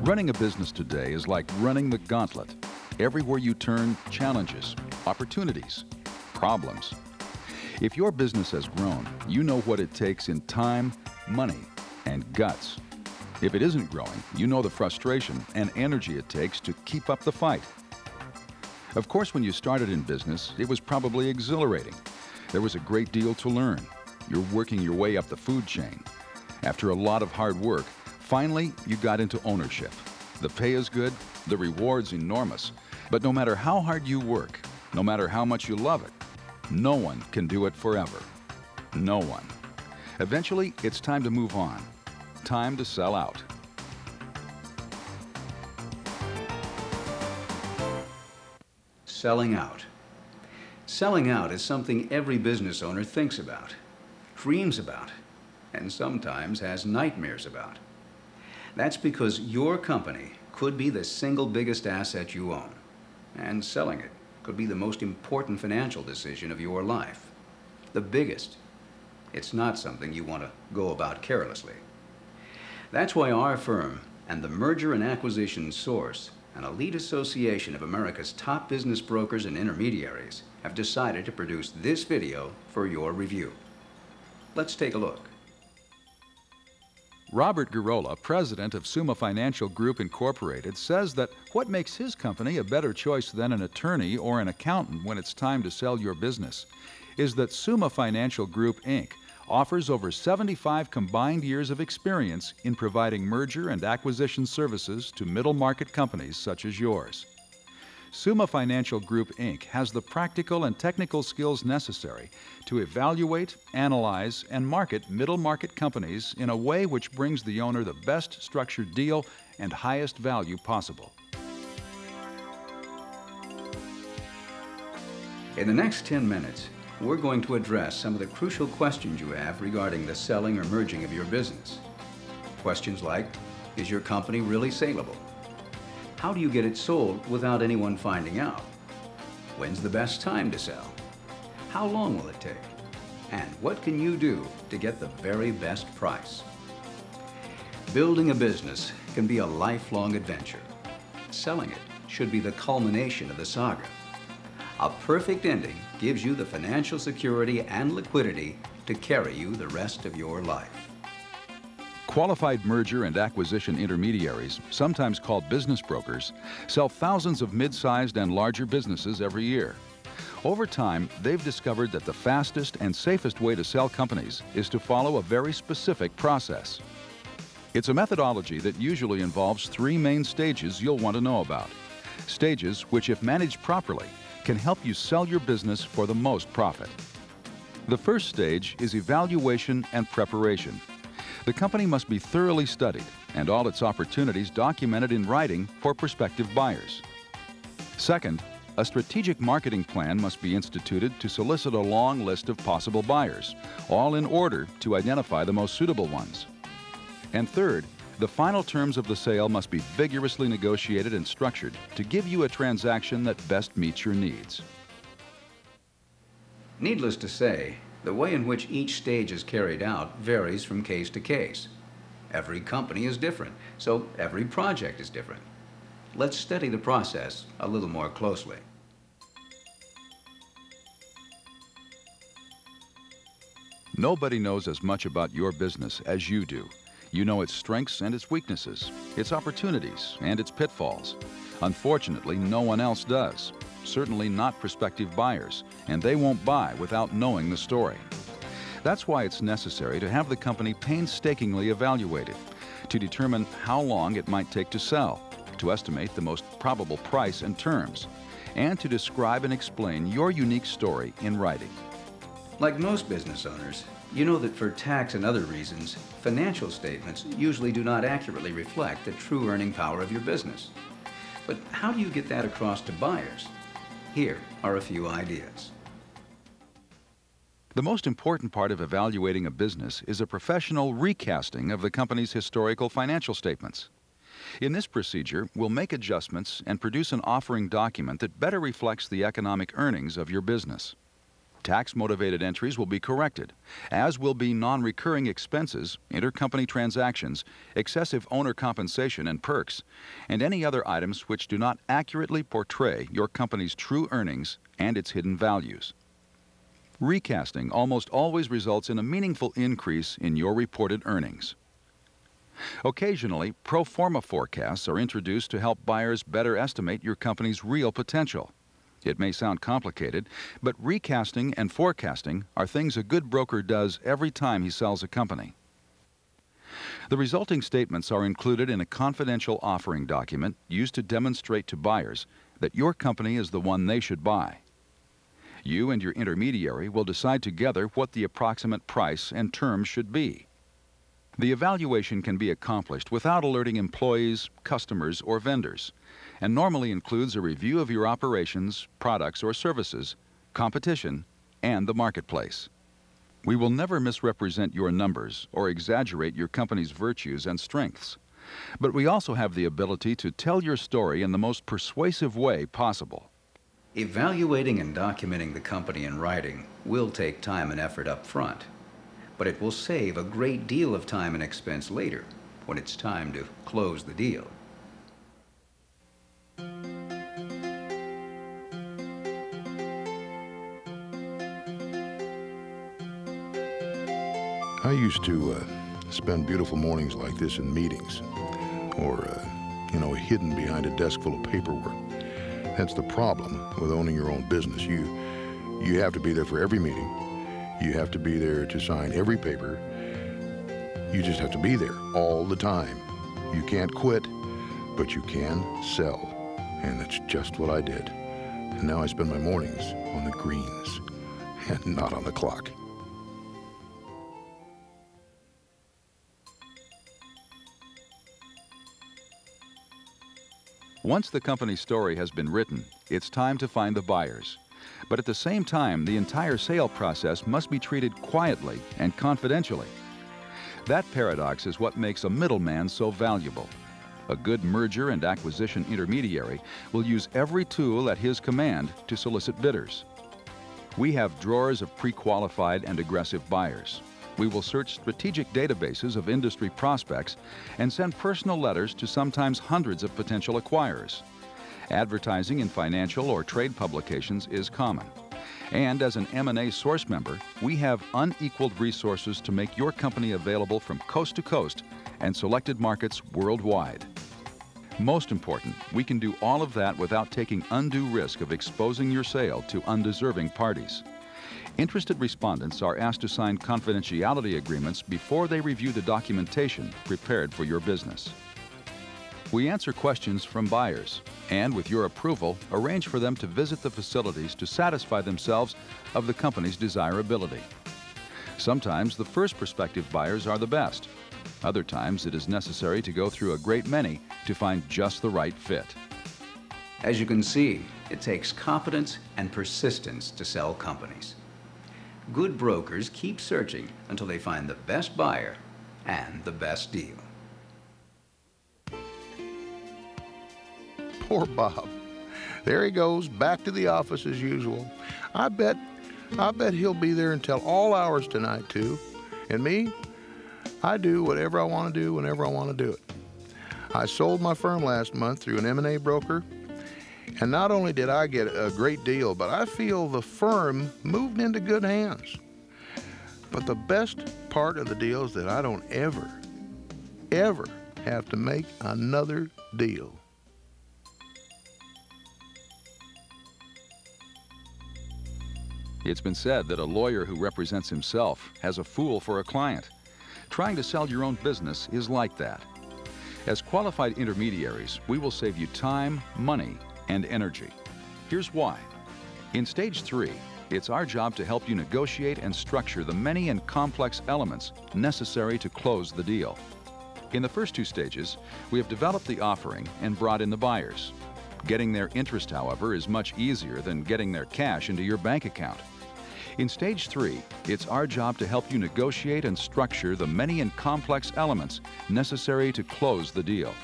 Running a business today is like running the gauntlet. Everywhere you turn, challenges, opportunities, problems. If your business has grown, you know what it takes in time, money, and guts. If it isn't growing, you know the frustration and energy it takes to keep up the fight. Of course, when you started in business, it was probably exhilarating. There was a great deal to learn. You're working your way up the food chain. After a lot of hard work, finally, you got into ownership. The pay is good, the reward's enormous. But no matter how hard you work, no matter how much you love it, no one can do it forever. No one. Eventually, it's time to move on. Time to sell out. Selling out. Selling out is something every business owner thinks about, dreams about, and sometimes has nightmares about. That's because your company could be the single biggest asset you own, and selling it could be the most important financial decision of your life. The biggest. It's not something you want to go about carelessly. That's why our firm and the Merger and Acquisition Source, an elite association of America's top business brokers and intermediaries, have decided to produce this video for your review. Let's take a look. Robert Girola, president of Summa Financial Group Incorporated, says that what makes his company a better choice than an attorney or an accountant when it's time to sell your business is that Summa Financial Group, Inc. offers over 75 combined years of experience in providing merger and acquisition services to middle-market companies such as yours. Summa Financial Group, Inc. has the practical and technical skills necessary to evaluate, analyze, and market middle-market companies in a way which brings the owner the best structured deal and highest value possible. In the next 10 minutes, we're going to address some of the crucial questions you have regarding the selling or merging of your business. Questions like, is your company really saleable? How do you get it sold without anyone finding out? When's the best time to sell? How long will it take? And what can you do to get the very best price? Building a business can be a lifelong adventure. Selling it should be the culmination of the saga. A perfect ending gives you the financial security and liquidity to carry you the rest of your life. Qualified merger and acquisition intermediaries, sometimes called business brokers, sell thousands of mid-sized and larger businesses every year. Over time, they've discovered that the fastest and safest way to sell companies is to follow a very specific process. It's a methodology that usually involves 3 main stages you'll want to know about. Stages which, if managed properly, can help you sell your business for the most profit. The first stage is evaluation and preparation. The company must be thoroughly studied and all its opportunities documented in writing for prospective buyers. Second, a strategic marketing plan must be instituted to solicit a long list of possible buyers, all in order to identify the most suitable ones. And third, the final terms of the sale must be vigorously negotiated and structured to give you a transaction that best meets your needs. Needless to say, the way in which each stage is carried out varies from case to case. Every company is different, so every project is different. Let's study the process a little more closely. Nobody knows as much about your business as you do. You know its strengths and its weaknesses, its opportunities and its pitfalls. Unfortunately, no one else does. Certainly not prospective buyers, and they won't buy without knowing the story. That's why it's necessary to have the company painstakingly evaluated, to determine how long it might take to sell, to estimate the most probable price and terms, and to describe and explain your unique story in writing. Like most business owners, you know that for tax and other reasons, financial statements usually do not accurately reflect the true earning power of your business. But how do you get that across to buyers? Here are a few ideas. The most important part of evaluating a business is a professional recasting of the company's historical financial statements. In this procedure, we'll make adjustments and produce an offering document that better reflects the economic earnings of your business. Tax-motivated entries will be corrected, as will be non-recurring expenses, intercompany transactions, excessive owner compensation and perks, and any other items which do not accurately portray your company's true earnings and its hidden values. Recasting almost always results in a meaningful increase in your reported earnings. Occasionally, pro forma forecasts are introduced to help buyers better estimate your company's real potential. It may sound complicated, but recasting and forecasting are things a good broker does every time he sells a company. The resulting statements are included in a confidential offering document used to demonstrate to buyers that your company is the one they should buy. You and your intermediary will decide together what the approximate price and terms should be. The evaluation can be accomplished without alerting employees, customers, or vendors, and normally includes a review of your operations, products or services, competition, and the marketplace. We will never misrepresent your numbers or exaggerate your company's virtues and strengths, but we also have the ability to tell your story in the most persuasive way possible. Evaluating and documenting the company in writing will take time and effort up front, but it will save a great deal of time and expense later when it's time to close the deal. I used to spend beautiful mornings like this in meetings or, hidden behind a desk full of paperwork. That's the problem with owning your own business. You have to be there for every meeting. You have to be there to sign every paper. You just have to be there all the time. You can't quit, but you can sell. And that's just what I did. And now I spend my mornings on the greens and not on the clock. Once the company's story has been written, it's time to find the buyers. But at the same time, the entire sale process must be treated quietly and confidentially. That paradox is what makes a middleman so valuable. A good merger and acquisition intermediary will use every tool at his command to solicit bidders. We have drawers of pre-qualified and aggressive buyers. We will search strategic databases of industry prospects and send personal letters to sometimes hundreds of potential acquirers. Advertising in financial or trade publications is common. And as an M&A source member, we have unequaled resources to make your company available from coast to coast and selected markets worldwide. Most important, we can do all of that without taking undue risk of exposing your sale to undeserving parties. Interested respondents are asked to sign confidentiality agreements before they review the documentation prepared for your business. We answer questions from buyers and, with your approval, arrange for them to visit the facilities to satisfy themselves of the company's desirability. Sometimes the first prospective buyers are the best. Other times it is necessary to go through a great many to find just the right fit. As you can see, it takes competence and persistence to sell companies. Good brokers keep searching until they find the best buyer and the best deal. Poor Bob. There he goes, back to the office as usual. I bet he'll be there until all hours tonight, too. And me, I do whatever I want to do whenever I want to do it. I sold my firm last month through an M&A broker, and not only did I get a great deal, but I feel the firm moved into good hands. But the best part of the deal is that I don't ever have to make another deal. It's been said that a lawyer who represents himself has a fool for a client. Trying to sell your own business is like that. As qualified intermediaries, we will save you time, money, and energy. Here's why. In Stage 3, it's our job to help you negotiate and structure the many and complex elements necessary to close the deal. In the first two stages, we have developed the offering and brought in the buyers. Getting their interest, however, is much easier than getting their cash into your bank account. In Stage 3, it's our job to help you negotiate and structure the many and complex elements necessary to close the deal.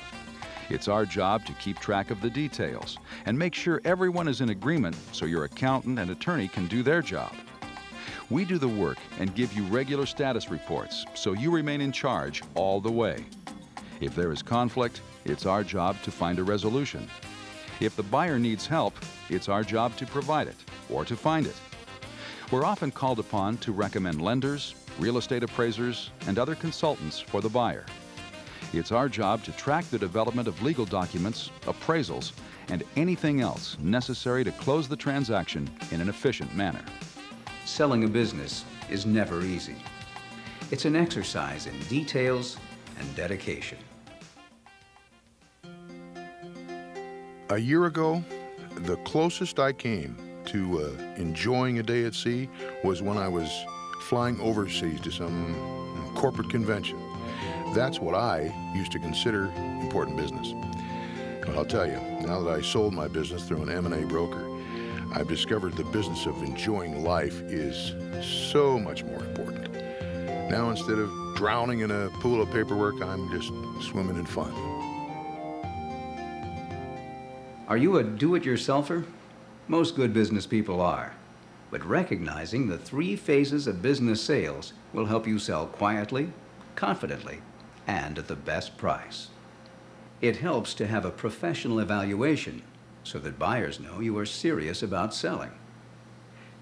It's our job to keep track of the details and make sure everyone is in agreement so your accountant and attorney can do their job. We do the work and give you regular status reports so you remain in charge all the way. If there is conflict, it's our job to find a resolution. If the buyer needs help, it's our job to provide it or to find it. We're often called upon to recommend lenders, real estate appraisers, and other consultants for the buyer. It's our job to track the development of legal documents, appraisals, and anything else necessary to close the transaction in an efficient manner. Selling a business is never easy. It's an exercise in details and dedication. A year ago, the closest I came to enjoying a day at sea was when I was flying overseas to some corporate convention. That's what I used to consider important business. But I'll tell you, now that I sold my business through an M&A broker, I've discovered the business of enjoying life is so much more important. Now, instead of drowning in a pool of paperwork, I'm just swimming in fun. Are you a do-it-yourselfer? Most good business people are. But recognizing the 3 phases of business sales will help you sell quietly, confidently, and at the best price. It helps to have a professional evaluation so that buyers know you are serious about selling.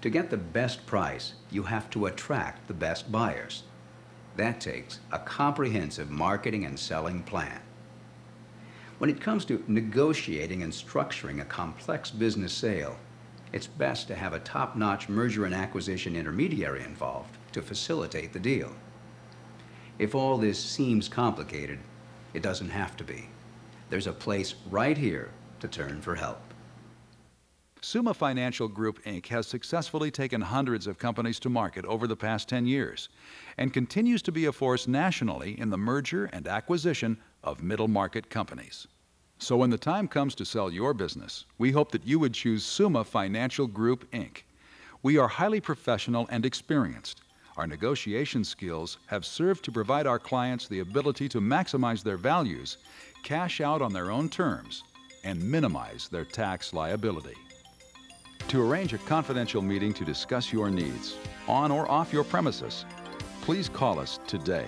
To get the best price, you have to attract the best buyers. That takes a comprehensive marketing and selling plan. When it comes to negotiating and structuring a complex business sale, it's best to have a top-notch merger and acquisition intermediary involved to facilitate the deal. If all this seems complicated, it doesn't have to be. There's a place right here to turn for help. Summa Financial Group, Inc. has successfully taken hundreds of companies to market over the past 10 years and continues to be a force nationally in the merger and acquisition of middle market companies. So when the time comes to sell your business, we hope that you would choose Summa Financial Group, Inc. We are highly professional and experienced. Our negotiation skills have served to provide our clients the ability to maximize their values, cash out on their own terms, and minimize their tax liability. To arrange a confidential meeting to discuss your needs, on or off your premises, please call us today.